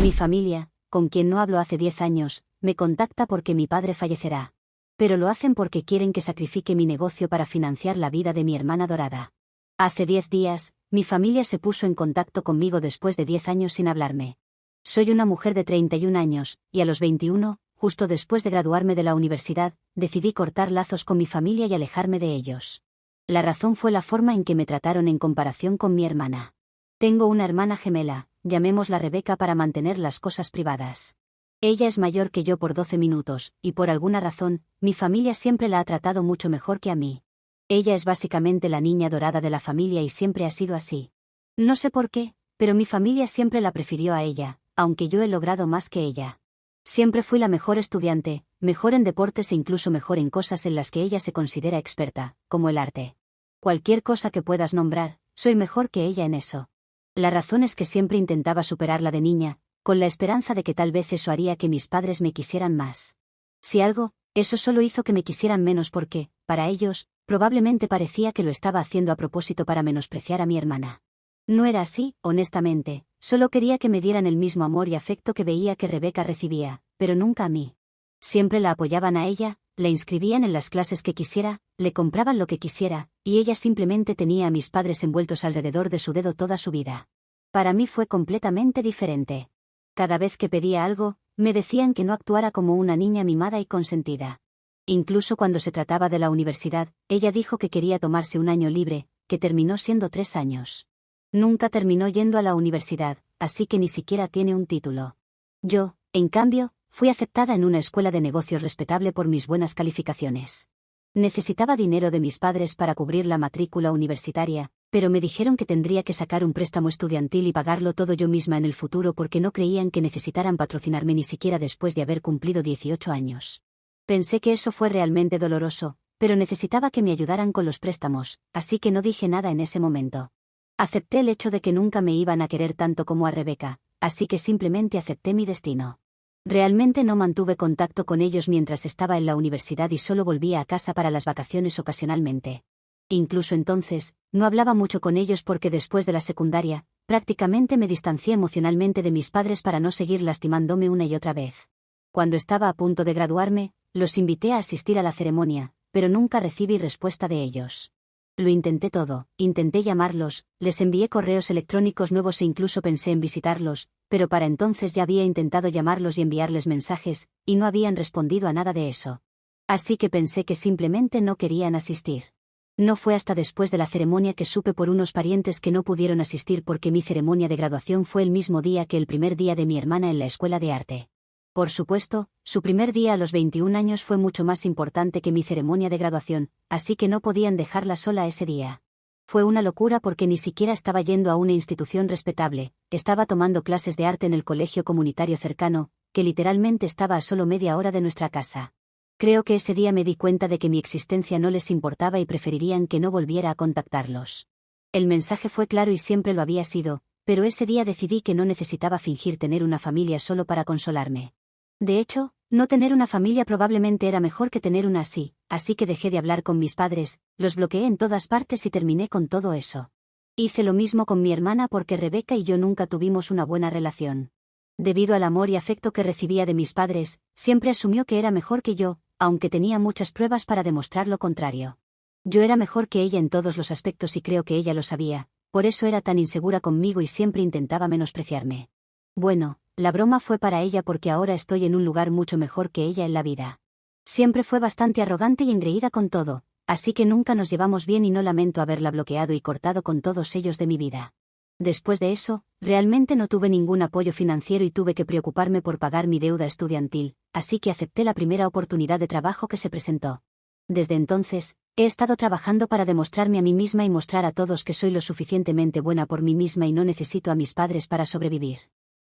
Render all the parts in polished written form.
Mi familia, con quien no hablo hace 10 años, me contacta porque mi padre fallecerá. Pero lo hacen porque quieren que sacrifique mi negocio para financiar la vida de mi hermana dorada. Hace 10 días, mi familia se puso en contacto conmigo después de 10 años sin hablarme. Soy una mujer de 31 años, y a los 21, justo después de graduarme de la universidad, decidí cortar lazos con mi familia y alejarme de ellos. La razón fue la forma en que me trataron en comparación con mi hermana. Tengo una hermana gemela, llamémosla Rebeca para mantener las cosas privadas. Ella es mayor que yo por 12 minutos, y por alguna razón, mi familia siempre la ha tratado mucho mejor que a mí. Ella es básicamente la niña dorada de la familia y siempre ha sido así. No sé por qué, pero mi familia siempre la prefirió a ella, aunque yo he logrado más que ella. Siempre fui la mejor estudiante, mejor en deportes e incluso mejor en cosas en las que ella se considera experta, como el arte. Cualquier cosa que puedas nombrar, soy mejor que ella en eso. La razón es que siempre intentaba superarla de niña, con la esperanza de que tal vez eso haría que mis padres me quisieran más. Si algo, eso solo hizo que me quisieran menos porque, para ellos, probablemente parecía que lo estaba haciendo a propósito para menospreciar a mi hermana. No era así, honestamente, solo quería que me dieran el mismo amor y afecto que veía que Rebeca recibía, pero nunca a mí. Siempre la apoyaban a ella, la inscribían en las clases que quisiera, le compraban lo que quisiera, y ella simplemente tenía a mis padres envueltos alrededor de su dedo toda su vida. Para mí fue completamente diferente. Cada vez que pedía algo, me decían que no actuara como una niña mimada y consentida. Incluso cuando se trataba de la universidad, ella dijo que quería tomarse un año libre, que terminó siendo 3 años. Nunca terminó yendo a la universidad, así que ni siquiera tiene un título. Yo, en cambio, fui aceptada en una escuela de negocios respetable por mis buenas calificaciones. Necesitaba dinero de mis padres para cubrir la matrícula universitaria, pero me dijeron que tendría que sacar un préstamo estudiantil y pagarlo todo yo misma en el futuro porque no creían que necesitaran patrocinarme ni siquiera después de haber cumplido 18 años. Pensé que eso fue realmente doloroso, pero necesitaba que me ayudaran con los préstamos, así que no dije nada en ese momento. Acepté el hecho de que nunca me iban a querer tanto como a Rebeca, así que simplemente acepté mi destino. Realmente no mantuve contacto con ellos mientras estaba en la universidad y solo volvía a casa para las vacaciones ocasionalmente. Incluso entonces, no hablaba mucho con ellos porque después de la secundaria, prácticamente me distancié emocionalmente de mis padres para no seguir lastimándome una y otra vez. Cuando estaba a punto de graduarme, los invité a asistir a la ceremonia, pero nunca recibí respuesta de ellos. Lo intenté todo, intenté llamarlos, les envié correos electrónicos nuevos e incluso pensé en visitarlos, pero para entonces ya había intentado llamarlos y enviarles mensajes, y no habían respondido a nada de eso. Así que pensé que simplemente no querían asistir. No fue hasta después de la ceremonia que supe por unos parientes que no pudieron asistir porque mi ceremonia de graduación fue el mismo día que el primer día de mi hermana en la escuela de arte. Por supuesto, su primer día a los 21 años fue mucho más importante que mi ceremonia de graduación, así que no podían dejarla sola ese día. Fue una locura porque ni siquiera estaba yendo a una institución respetable, estaba tomando clases de arte en el colegio comunitario cercano, que literalmente estaba a solo media hora de nuestra casa. Creo que ese día me di cuenta de que mi existencia no les importaba y preferirían que no volviera a contactarlos. El mensaje fue claro y siempre lo había sido, pero ese día decidí que no necesitaba fingir tener una familia solo para consolarme. De hecho, no tener una familia probablemente era mejor que tener una así que dejé de hablar con mis padres, los bloqueé en todas partes y terminé con todo eso. Hice lo mismo con mi hermana porque Rebeca y yo nunca tuvimos una buena relación. Debido al amor y afecto que recibía de mis padres, siempre asumió que era mejor que yo, aunque tenía muchas pruebas para demostrar lo contrario. Yo era mejor que ella en todos los aspectos y creo que ella lo sabía, por eso era tan insegura conmigo y siempre intentaba menospreciarme. Bueno, la broma fue para ella porque ahora estoy en un lugar mucho mejor que ella en la vida. Siempre fue bastante arrogante y engreída con todo, así que nunca nos llevamos bien y no lamento haberla bloqueado y cortado con todos ellos de mi vida. Después de eso, realmente no tuve ningún apoyo financiero y tuve que preocuparme por pagar mi deuda estudiantil, así que acepté la primera oportunidad de trabajo que se presentó. Desde entonces, he estado trabajando para demostrarme a mí misma y mostrar a todos que soy lo suficientemente buena por mí misma y no necesito a mis padres para sobrevivir.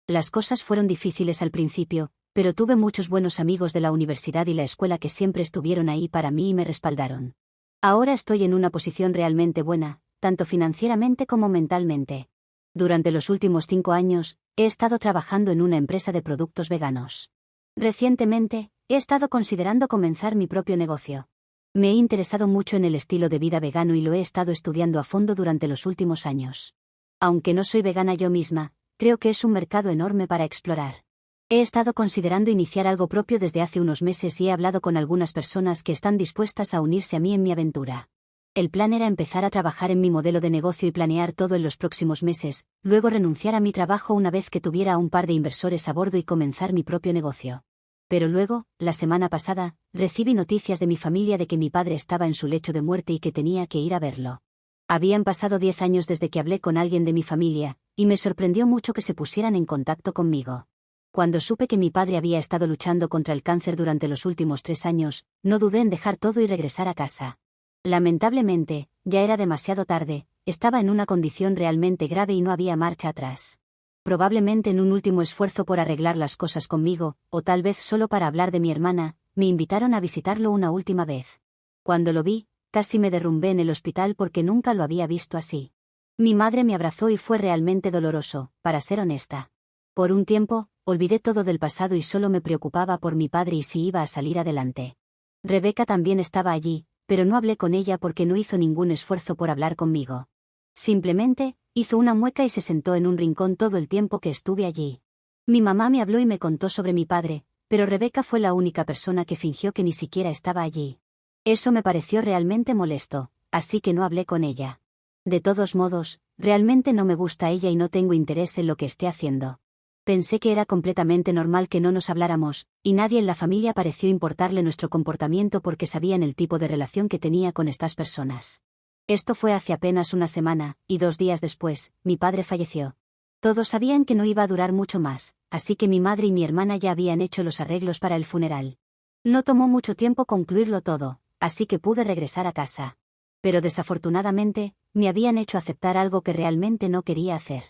Las cosas fueron difíciles al principio, pero tuve muchos buenos amigos de la universidad y la escuela que siempre estuvieron ahí para mí y me respaldaron. Ahora estoy en una posición realmente buena, tanto financieramente como mentalmente. Durante los últimos 5 años, he estado trabajando en una empresa de productos veganos. Recientemente, he estado considerando comenzar mi propio negocio. Me he interesado mucho en el estilo de vida vegano y lo he estado estudiando a fondo durante los últimos años. Aunque no soy vegana yo misma, creo que es un mercado enorme para explorar. He estado considerando iniciar algo propio desde hace unos meses y he hablado con algunas personas que están dispuestas a unirse a mí en mi aventura. El plan era empezar a trabajar en mi modelo de negocio y planear todo en los próximos meses, luego renunciar a mi trabajo una vez que tuviera a un par de inversores a bordo y comenzar mi propio negocio. Pero luego, la semana pasada, recibí noticias de mi familia de que mi padre estaba en su lecho de muerte y que tenía que ir a verlo. Habían pasado 10 años desde que hablé con alguien de mi familia, y me sorprendió mucho que se pusieran en contacto conmigo. Cuando supe que mi padre había estado luchando contra el cáncer durante los últimos 3 años, no dudé en dejar todo y regresar a casa. Lamentablemente, ya era demasiado tarde, estaba en una condición realmente grave y no había marcha atrás. Probablemente en un último esfuerzo por arreglar las cosas conmigo, o tal vez solo para hablar de mi hermana, me invitaron a visitarlo una última vez. Cuando lo vi, casi me derrumbé en el hospital porque nunca lo había visto así. Mi madre me abrazó y fue realmente doloroso, para ser honesta. Por un tiempo, olvidé todo del pasado y solo me preocupaba por mi padre y si iba a salir adelante. Rebeca también estaba allí, pero no hablé con ella porque no hizo ningún esfuerzo por hablar conmigo. Simplemente, hizo una mueca y se sentó en un rincón todo el tiempo que estuve allí. Mi mamá me habló y me contó sobre mi padre, pero Rebeca fue la única persona que fingió que ni siquiera estaba allí. Eso me pareció realmente molesto, así que no hablé con ella. De todos modos, realmente no me gusta ella y no tengo interés en lo que esté haciendo. Pensé que era completamente normal que no nos habláramos, y nadie en la familia pareció importarle nuestro comportamiento porque sabían el tipo de relación que tenía con estas personas. Esto fue hace apenas una semana, y 2 días después, mi padre falleció. Todos sabían que no iba a durar mucho más, así que mi madre y mi hermana ya habían hecho los arreglos para el funeral. No tomó mucho tiempo concluirlo todo, así que pude regresar a casa. Pero desafortunadamente, me habían hecho aceptar algo que realmente no quería hacer.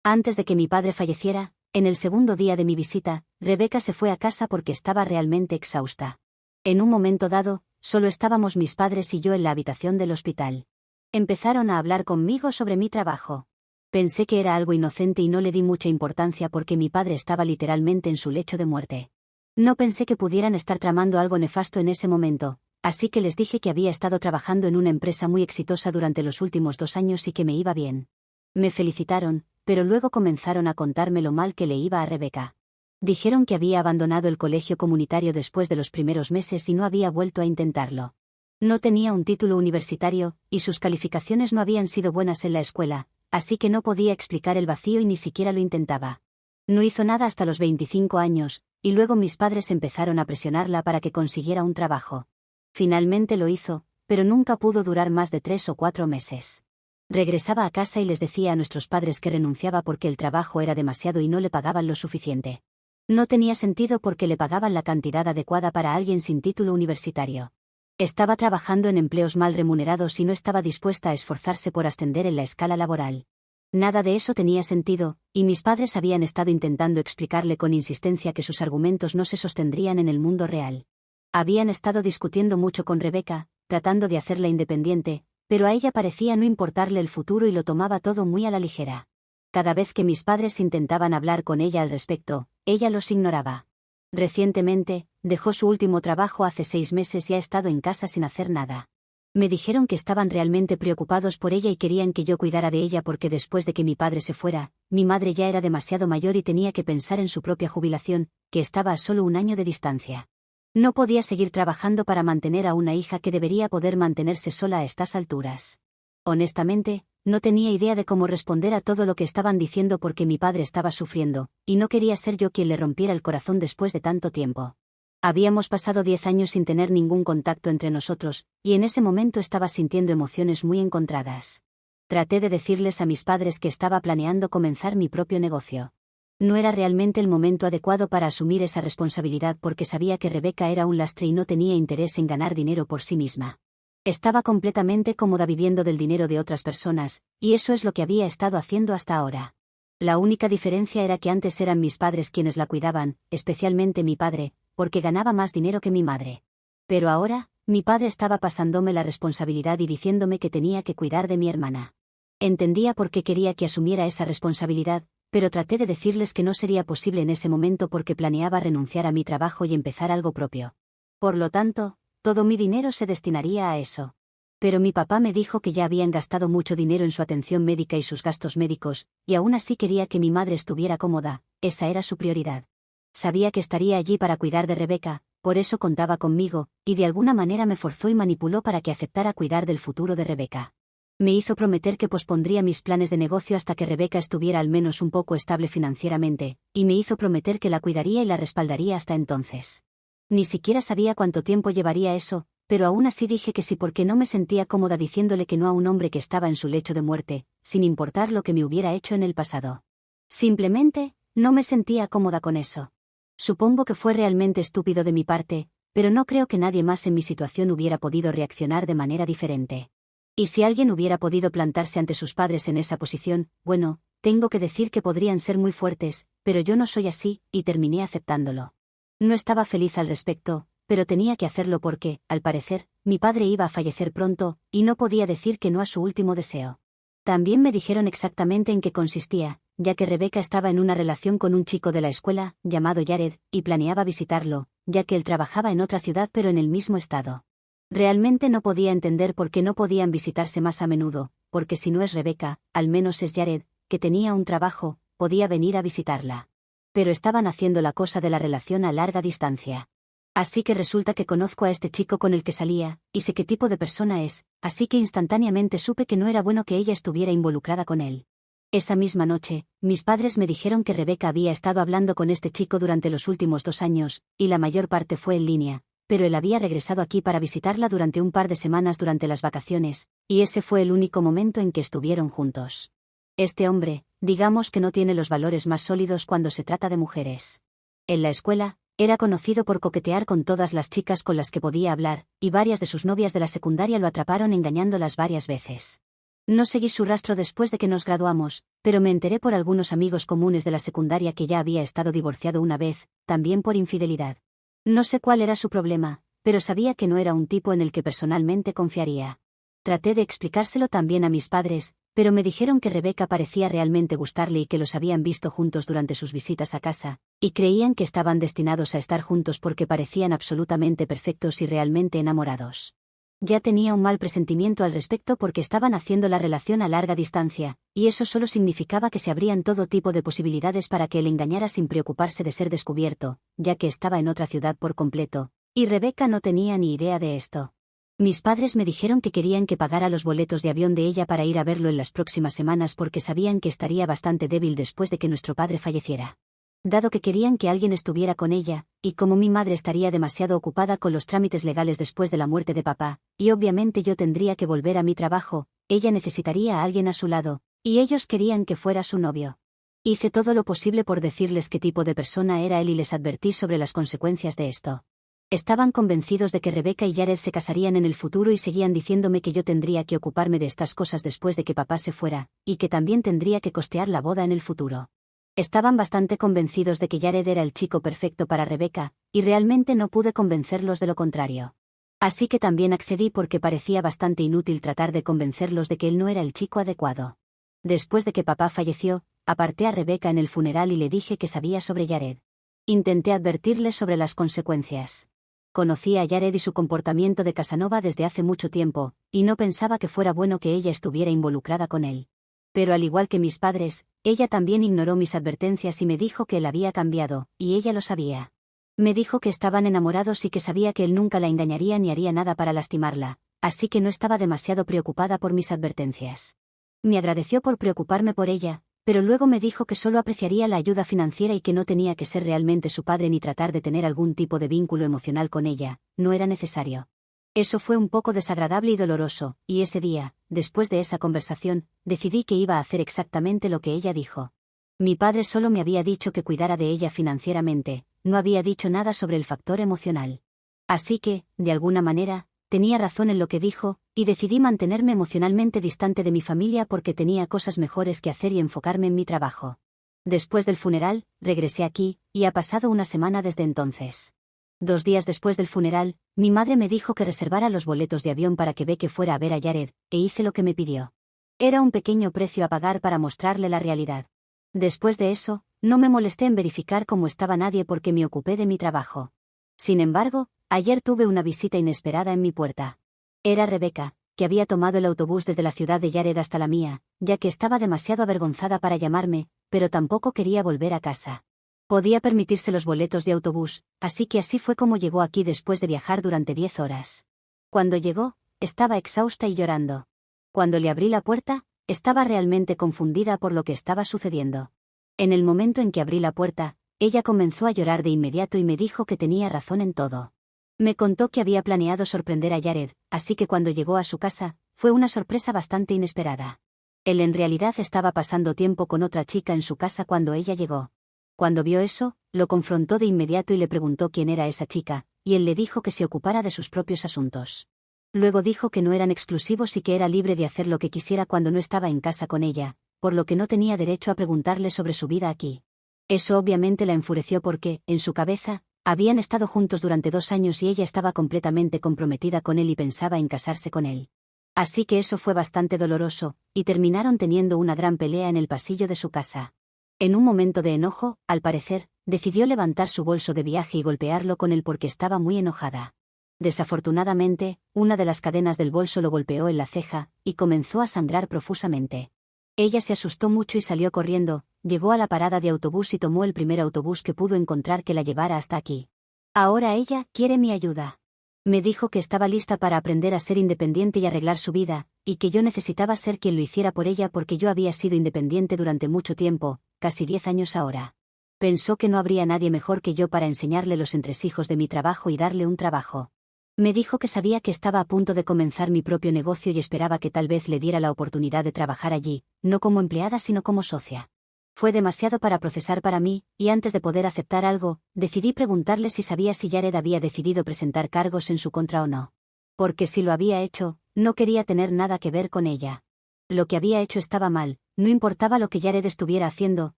Antes de que mi padre falleciera, en el segundo día de mi visita, Rebeca se fue a casa porque estaba realmente exhausta. En un momento dado, solo estábamos mis padres y yo en la habitación del hospital. Empezaron a hablar conmigo sobre mi trabajo. Pensé que era algo inocente y no le di mucha importancia porque mi padre estaba literalmente en su lecho de muerte. No pensé que pudieran estar tramando algo nefasto en ese momento, así que les dije que había estado trabajando en una empresa muy exitosa durante los últimos 2 años y que me iba bien. Me felicitaron, pero luego comenzaron a contarme lo mal que le iba a Rebeca. Dijeron que había abandonado el colegio comunitario después de los primeros meses y no había vuelto a intentarlo. No tenía un título universitario, y sus calificaciones no habían sido buenas en la escuela, así que no podía explicar el vacío y ni siquiera lo intentaba. No hizo nada hasta los 25 años, y luego mis padres empezaron a presionarla para que consiguiera un trabajo. Finalmente lo hizo, pero nunca pudo durar más de 3 o 4 meses. Regresaba a casa y les decía a nuestros padres que renunciaba porque el trabajo era demasiado y no le pagaban lo suficiente. No tenía sentido porque le pagaban la cantidad adecuada para alguien sin título universitario. Estaba trabajando en empleos mal remunerados y no estaba dispuesta a esforzarse por ascender en la escala laboral. Nada de eso tenía sentido, y mis padres habían estado intentando explicarle con insistencia que sus argumentos no se sostendrían en el mundo real. Habían estado discutiendo mucho con Rebeca, tratando de hacerla independiente, pero a ella parecía no importarle el futuro y lo tomaba todo muy a la ligera. Cada vez que mis padres intentaban hablar con ella al respecto, ella los ignoraba. Recientemente, dejó su último trabajo hace 6 meses y ha estado en casa sin hacer nada. Me dijeron que estaban realmente preocupados por ella y querían que yo cuidara de ella porque después de que mi padre se fuera, mi madre ya era demasiado mayor y tenía que pensar en su propia jubilación, que estaba a solo 1 año de distancia. No podía seguir trabajando para mantener a una hija que debería poder mantenerse sola a estas alturas. Honestamente, no tenía idea de cómo responder a todo lo que estaban diciendo porque mi padre estaba sufriendo, y no quería ser yo quien le rompiera el corazón después de tanto tiempo. Habíamos pasado 10 años sin tener ningún contacto entre nosotros, y en ese momento estaba sintiendo emociones muy encontradas. Traté de decirles a mis padres que estaba planeando comenzar mi propio negocio. No era realmente el momento adecuado para asumir esa responsabilidad porque sabía que Rebeca era un lastre y no tenía interés en ganar dinero por sí misma. Estaba completamente cómoda viviendo del dinero de otras personas, y eso es lo que había estado haciendo hasta ahora. La única diferencia era que antes eran mis padres quienes la cuidaban, especialmente mi padre, porque ganaba más dinero que mi madre. Pero ahora, mi padre estaba pasándome la responsabilidad y diciéndome que tenía que cuidar de mi hermana. Entendía por qué quería que asumiera esa responsabilidad, pero traté de decirles que no sería posible en ese momento porque planeaba renunciar a mi trabajo y empezar algo propio. Por lo tanto, todo mi dinero se destinaría a eso. Pero mi papá me dijo que ya habían gastado mucho dinero en su atención médica y sus gastos médicos, y aún así quería que mi madre estuviera cómoda, esa era su prioridad. Sabía que estaría allí para cuidar de Rebeca, por eso contaba conmigo, y de alguna manera me forzó y manipuló para que aceptara cuidar del futuro de Rebeca. Me hizo prometer que pospondría mis planes de negocio hasta que Rebeca estuviera al menos un poco estable financieramente, y me hizo prometer que la cuidaría y la respaldaría hasta entonces. Ni siquiera sabía cuánto tiempo llevaría eso, pero aún así dije que sí porque no me sentía cómoda diciéndole que no a un hombre que estaba en su lecho de muerte, sin importar lo que me hubiera hecho en el pasado. Simplemente, no me sentía cómoda con eso. Supongo que fue realmente estúpido de mi parte, pero no creo que nadie más en mi situación hubiera podido reaccionar de manera diferente. Y si alguien hubiera podido plantarse ante sus padres en esa posición, bueno, tengo que decir que podrían ser muy fuertes, pero yo no soy así, y terminé aceptándolo. No estaba feliz al respecto, pero tenía que hacerlo porque, al parecer, mi padre iba a fallecer pronto, y no podía decir que no a su último deseo. También me dijeron exactamente en qué consistía, ya que Rebeca estaba en una relación con un chico de la escuela, llamado Jared, y planeaba visitarlo, ya que él trabajaba en otra ciudad pero en el mismo estado. Realmente no podía entender por qué no podían visitarse más a menudo, porque si no es Rebeca, al menos es Jared, que tenía un trabajo, podía venir a visitarla. Pero estaban haciendo la cosa de la relación a larga distancia. Así que resulta que conozco a este chico con el que salía, y sé qué tipo de persona es, así que instantáneamente supe que no era bueno que ella estuviera involucrada con él. Esa misma noche, mis padres me dijeron que Rebeca había estado hablando con este chico durante los últimos 2 años, y la mayor parte fue en línea, pero él había regresado aquí para visitarla durante un par de semanas durante las vacaciones, y ese fue el único momento en que estuvieron juntos. Este hombre, digamos que no tiene los valores más sólidos cuando se trata de mujeres. En la escuela, era conocido por coquetear con todas las chicas con las que podía hablar, y varias de sus novias de la secundaria lo atraparon engañándolas varias veces. No seguí su rastro después de que nos graduamos, pero me enteré por algunos amigos comunes de la secundaria que ya había estado divorciado una vez, también por infidelidad. No sé cuál era su problema, pero sabía que no era un tipo en el que personalmente confiaría. Traté de explicárselo también a mis padres, pero me dijeron que Rebeca parecía realmente gustarle y que los habían visto juntos durante sus visitas a casa, y creían que estaban destinados a estar juntos porque parecían absolutamente perfectos y realmente enamorados. Ya tenía un mal presentimiento al respecto porque estaban haciendo la relación a larga distancia, y eso solo significaba que se abrían todo tipo de posibilidades para que él engañara sin preocuparse de ser descubierto, ya que estaba en otra ciudad por completo, y Rebeca no tenía ni idea de esto. Mis padres me dijeron que querían que pagara los boletos de avión de ella para ir a verlo en las próximas semanas porque sabían que estaría bastante débil después de que nuestro padre falleciera. Dado que querían que alguien estuviera con ella, y como mi madre estaría demasiado ocupada con los trámites legales después de la muerte de papá, y obviamente yo tendría que volver a mi trabajo, ella necesitaría a alguien a su lado, y ellos querían que fuera su novio. Hice todo lo posible por decirles qué tipo de persona era él y les advertí sobre las consecuencias de esto. Estaban convencidos de que Rebeca y Jared se casarían en el futuro y seguían diciéndome que yo tendría que ocuparme de estas cosas después de que papá se fuera, y que también tendría que costear la boda en el futuro. Estaban bastante convencidos de que Jared era el chico perfecto para Rebeca, y realmente no pude convencerlos de lo contrario. Así que también accedí porque parecía bastante inútil tratar de convencerlos de que él no era el chico adecuado. Después de que papá falleció, aparté a Rebeca en el funeral y le dije que sabía sobre Jared. Intenté advertirle sobre las consecuencias. Conocía a Jared y su comportamiento de Casanova desde hace mucho tiempo, y no pensaba que fuera bueno que ella estuviera involucrada con él. Pero al igual que mis padres, ella también ignoró mis advertencias y me dijo que él había cambiado, y ella lo sabía. Me dijo que estaban enamorados y que sabía que él nunca la engañaría ni haría nada para lastimarla, así que no estaba demasiado preocupada por mis advertencias. Me agradeció por preocuparme por ella, pero luego me dijo que solo apreciaría la ayuda financiera y que no tenía que ser realmente su padre ni tratar de tener algún tipo de vínculo emocional con ella, no era necesario. Eso fue un poco desagradable y doloroso, y ese día, después de esa conversación, decidí que iba a hacer exactamente lo que ella dijo. Mi padre solo me había dicho que cuidara de ella financieramente, no había dicho nada sobre el factor emocional. Así que, de alguna manera, tenía razón en lo que dijo, y decidí mantenerme emocionalmente distante de mi familia porque tenía cosas mejores que hacer y enfocarme en mi trabajo. Después del funeral, regresé aquí, y ha pasado una semana desde entonces. 2 días después del funeral, mi madre me dijo que reservara los boletos de avión para que Becky fuera a ver a Jared, e hice lo que me pidió. Era un pequeño precio a pagar para mostrarle la realidad. Después de eso, no me molesté en verificar cómo estaba nadie porque me ocupé de mi trabajo. Sin embargo, ayer tuve una visita inesperada en mi puerta. Era Rebeca, que había tomado el autobús desde la ciudad de Jared hasta la mía, ya que estaba demasiado avergonzada para llamarme, pero tampoco quería volver a casa. Podía permitirse los boletos de autobús, así que así fue como llegó aquí después de viajar durante 10 horas. Cuando llegó, estaba exhausta y llorando. Cuando le abrí la puerta, estaba realmente confundida por lo que estaba sucediendo. En el momento en que abrí la puerta, ella comenzó a llorar de inmediato y me dijo que tenía razón en todo. Me contó que había planeado sorprender a Jared, así que cuando llegó a su casa, fue una sorpresa bastante inesperada. Él en realidad estaba pasando tiempo con otra chica en su casa cuando ella llegó. Cuando vio eso, lo confrontó de inmediato y le preguntó quién era esa chica, y él le dijo que se ocupara de sus propios asuntos. Luego dijo que no eran exclusivos y que era libre de hacer lo que quisiera cuando no estaba en casa con ella, por lo que no tenía derecho a preguntarle sobre su vida aquí. Eso obviamente la enfureció porque, en su cabeza, habían estado juntos durante 2 años y ella estaba completamente comprometida con él y pensaba en casarse con él. Así que eso fue bastante doloroso, y terminaron teniendo una gran pelea en el pasillo de su casa. En un momento de enojo, al parecer, decidió levantar su bolso de viaje y golpearlo con él porque estaba muy enojada. Desafortunadamente, una de las cadenas del bolso lo golpeó en la ceja, y comenzó a sangrar profusamente. Ella se asustó mucho y salió corriendo, llegó a la parada de autobús y tomó el primer autobús que pudo encontrar que la llevara hasta aquí. Ahora ella quiere mi ayuda. Me dijo que estaba lista para aprender a ser independiente y arreglar su vida, y que yo necesitaba ser quien lo hiciera por ella porque yo había sido independiente durante mucho tiempo, casi 10 años ahora. Pensó que no habría nadie mejor que yo para enseñarle los entresijos de mi trabajo y darle un trabajo. Me dijo que sabía que estaba a punto de comenzar mi propio negocio y esperaba que tal vez le diera la oportunidad de trabajar allí, no como empleada sino como socia. Fue demasiado para procesar para mí, y antes de poder aceptar algo, decidí preguntarle si sabía si Jared había decidido presentar cargos en su contra o no. Porque si lo había hecho, no quería tener nada que ver con ella. Lo que había hecho estaba mal, no importaba lo que Jared estuviera haciendo,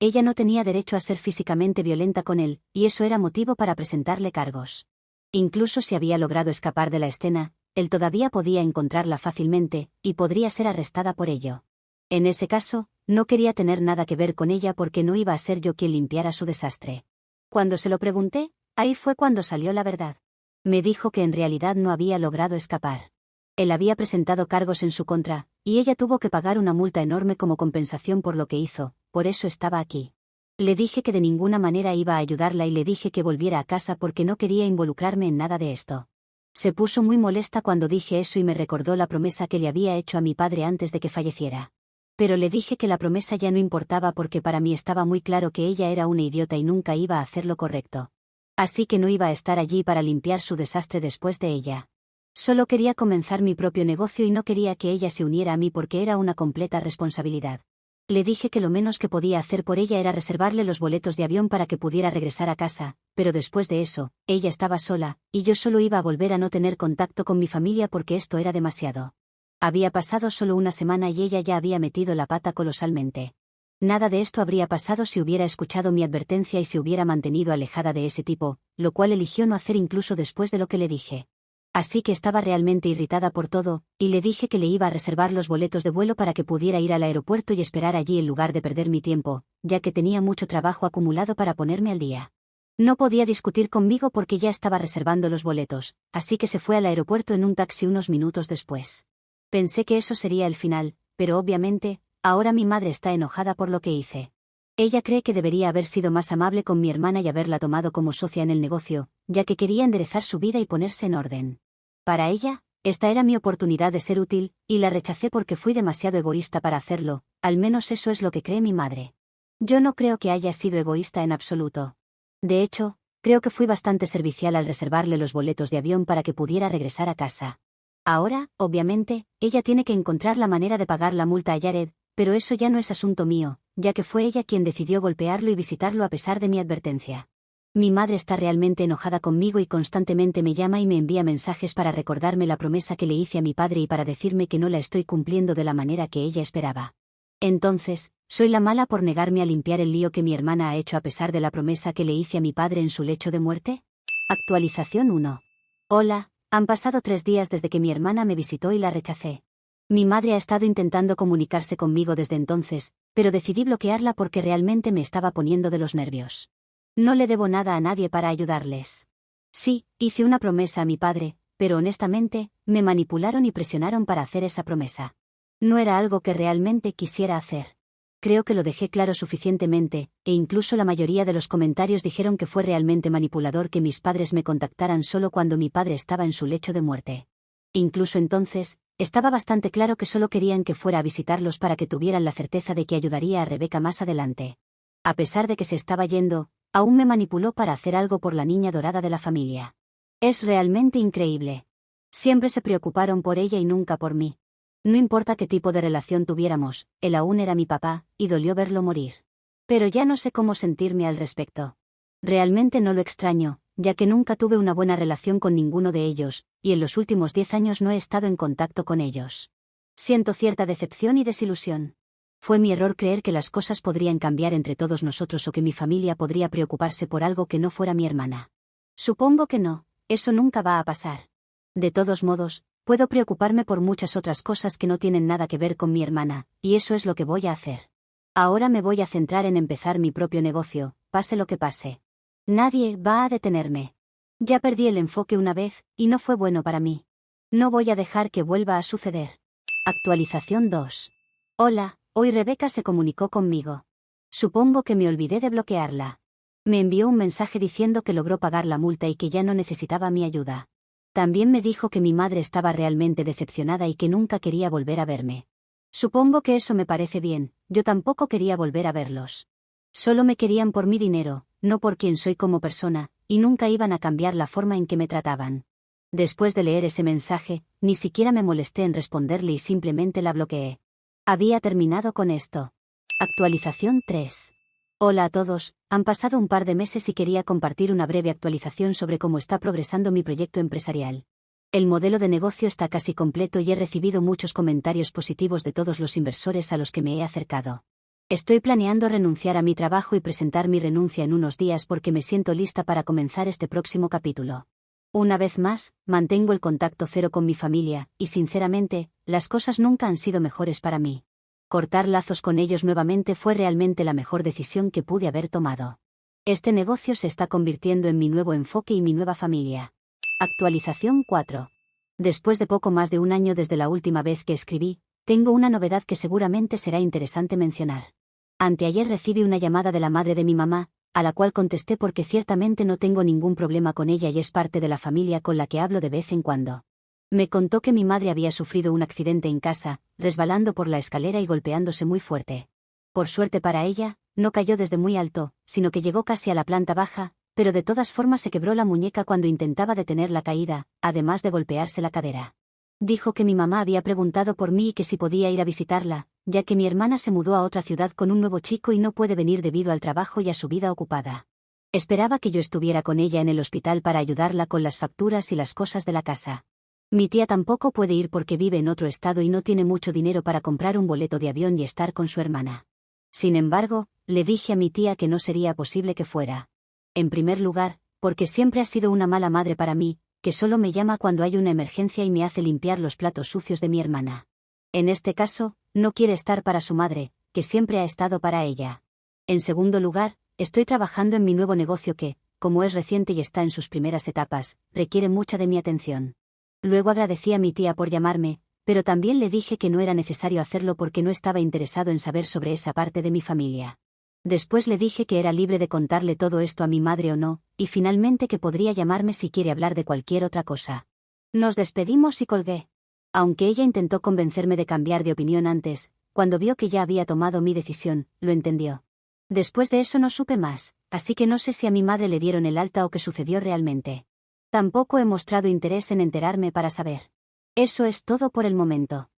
ella no tenía derecho a ser físicamente violenta con él, y eso era motivo para presentarle cargos. Incluso si había logrado escapar de la escena, él todavía podía encontrarla fácilmente, y podría ser arrestada por ello. En ese caso, no quería tener nada que ver con ella porque no iba a ser yo quien limpiara su desastre. Cuando se lo pregunté, ahí fue cuando salió la verdad. Me dijo que en realidad no había logrado escapar. Él había presentado cargos en su contra, y ella tuvo que pagar una multa enorme como compensación por lo que hizo, por eso estaba aquí. Le dije que de ninguna manera iba a ayudarla y le dije que volviera a casa porque no quería involucrarme en nada de esto. Se puso muy molesta cuando dije eso y me recordó la promesa que le había hecho a mi padre antes de que falleciera. Pero le dije que la promesa ya no importaba porque para mí estaba muy claro que ella era una idiota y nunca iba a hacer lo correcto. Así que no iba a estar allí para limpiar su desastre después de ella. Solo quería comenzar mi propio negocio y no quería que ella se uniera a mí porque era una completa responsabilidad. Le dije que lo menos que podía hacer por ella era reservarle los boletos de avión para que pudiera regresar a casa, pero después de eso, ella estaba sola, y yo solo iba a volver a no tener contacto con mi familia porque esto era demasiado. Había pasado solo una semana y ella ya había metido la pata colosalmente. Nada de esto habría pasado si hubiera escuchado mi advertencia y se hubiera mantenido alejada de ese tipo, lo cual eligió no hacer incluso después de lo que le dije. Así que estaba realmente irritada por todo, y le dije que le iba a reservar los boletos de vuelo para que pudiera ir al aeropuerto y esperar allí en lugar de perder mi tiempo, ya que tenía mucho trabajo acumulado para ponerme al día. No podía discutir conmigo porque ya estaba reservando los boletos, así que se fue al aeropuerto en un taxi unos minutos después. Pensé que eso sería el final, pero obviamente, ahora mi madre está enojada por lo que hice. Ella cree que debería haber sido más amable con mi hermana y haberla tomado como socia en el negocio, ya que quería enderezar su vida y ponerse en orden. Para ella, esta era mi oportunidad de ser útil, y la rechacé porque fui demasiado egoísta para hacerlo, al menos eso es lo que cree mi madre. Yo no creo que haya sido egoísta en absoluto. De hecho, creo que fui bastante servicial al reservarle los boletos de avión para que pudiera regresar a casa. Ahora, obviamente, ella tiene que encontrar la manera de pagar la multa a Jared, pero eso ya no es asunto mío, ya que fue ella quien decidió golpearlo y visitarlo a pesar de mi advertencia. Mi madre está realmente enojada conmigo y constantemente me llama y me envía mensajes para recordarme la promesa que le hice a mi padre y para decirme que no la estoy cumpliendo de la manera que ella esperaba. Entonces, ¿soy la mala por negarme a limpiar el lío que mi hermana ha hecho a pesar de la promesa que le hice a mi padre en su lecho de muerte? Actualización 1. Hola, han pasado 3 días desde que mi hermana me visitó y la rechacé. Mi madre ha estado intentando comunicarse conmigo desde entonces, pero decidí bloquearla porque realmente me estaba poniendo de los nervios. No le debo nada a nadie para ayudarles. Sí, hice una promesa a mi padre, pero honestamente, me manipularon y presionaron para hacer esa promesa. No era algo que realmente quisiera hacer. Creo que lo dejé claro suficientemente, e incluso la mayoría de los comentarios dijeron que fue realmente manipulador que mis padres me contactaran solo cuando mi padre estaba en su lecho de muerte. Incluso entonces, estaba bastante claro que solo querían que fuera a visitarlos para que tuvieran la certeza de que ayudaría a Rebeca más adelante. A pesar de que se estaba yendo, aún me manipuló para hacer algo por la niña dorada de la familia. Es realmente increíble. Siempre se preocuparon por ella y nunca por mí. No importa qué tipo de relación tuviéramos, él aún era mi papá, y dolió verlo morir. Pero ya no sé cómo sentirme al respecto. Realmente no lo extraño, ya que nunca tuve una buena relación con ninguno de ellos, y en los últimos 10 años no he estado en contacto con ellos. Siento cierta decepción y desilusión. Fue mi error creer que las cosas podrían cambiar entre todos nosotros o que mi familia podría preocuparse por algo que no fuera mi hermana. Supongo que no, eso nunca va a pasar. De todos modos, puedo preocuparme por muchas otras cosas que no tienen nada que ver con mi hermana, y eso es lo que voy a hacer. Ahora me voy a centrar en empezar mi propio negocio, pase lo que pase. Nadie va a detenerme. Ya perdí el enfoque una vez, y no fue bueno para mí. No voy a dejar que vuelva a suceder. Actualización 2. Hola, hoy Rebeca se comunicó conmigo. Supongo que me olvidé de bloquearla. Me envió un mensaje diciendo que logró pagar la multa y que ya no necesitaba mi ayuda. También me dijo que mi madre estaba realmente decepcionada y que nunca quería volver a verme. Supongo que eso me parece bien, yo tampoco quería volver a verlos. Solo me querían por mi dinero, no por quien soy como persona, y nunca iban a cambiar la forma en que me trataban. Después de leer ese mensaje, ni siquiera me molesté en responderle y simplemente la bloqueé. Había terminado con esto. Actualización 3. Hola a todos, han pasado un par de meses y quería compartir una breve actualización sobre cómo está progresando mi proyecto empresarial. El modelo de negocio está casi completo y he recibido muchos comentarios positivos de todos los inversores a los que me he acercado. Estoy planeando renunciar a mi trabajo y presentar mi renuncia en unos días porque me siento lista para comenzar este próximo capítulo. Una vez más, mantengo el contacto cero con mi familia, y sinceramente, las cosas nunca han sido mejores para mí. Cortar lazos con ellos nuevamente fue realmente la mejor decisión que pude haber tomado. Este negocio se está convirtiendo en mi nuevo enfoque y mi nueva familia. Actualización 4. Después de poco más de un año desde la última vez que escribí, tengo una novedad que seguramente será interesante mencionar. Anteayer recibí una llamada de la madre de mi mamá, a la cual contesté porque ciertamente no tengo ningún problema con ella y es parte de la familia con la que hablo de vez en cuando. Me contó que mi madre había sufrido un accidente en casa, resbalando por la escalera y golpeándose muy fuerte. Por suerte para ella, no cayó desde muy alto, sino que llegó casi a la planta baja, pero de todas formas se quebró la muñeca cuando intentaba detener la caída, además de golpearse la cadera. Dijo que mi mamá había preguntado por mí y que si podía ir a visitarla, ya que mi hermana se mudó a otra ciudad con un nuevo chico y no puede venir debido al trabajo y a su vida ocupada. Esperaba que yo estuviera con ella en el hospital para ayudarla con las facturas y las cosas de la casa. Mi tía tampoco puede ir porque vive en otro estado y no tiene mucho dinero para comprar un boleto de avión y estar con su hermana. Sin embargo, le dije a mi tía que no sería posible que fuera. En primer lugar, porque siempre ha sido una mala madre para mí, que solo me llama cuando hay una emergencia y me hace limpiar los platos sucios de mi hermana. En este caso, no quiere estar para su madre, que siempre ha estado para ella. En segundo lugar, estoy trabajando en mi nuevo negocio que, como es reciente y está en sus primeras etapas, requiere mucha de mi atención. Luego agradecí a mi tía por llamarme, pero también le dije que no era necesario hacerlo porque no estaba interesado en saber sobre esa parte de mi familia. Después le dije que era libre de contarle todo esto a mi madre o no, y finalmente que podría llamarme si quiere hablar de cualquier otra cosa. Nos despedimos y colgué. Aunque ella intentó convencerme de cambiar de opinión antes, cuando vio que ya había tomado mi decisión, lo entendió. Después de eso no supe más, así que no sé si a mi madre le dieron el alta o qué sucedió realmente. Tampoco he mostrado interés en enterarme para saber. Eso es todo por el momento.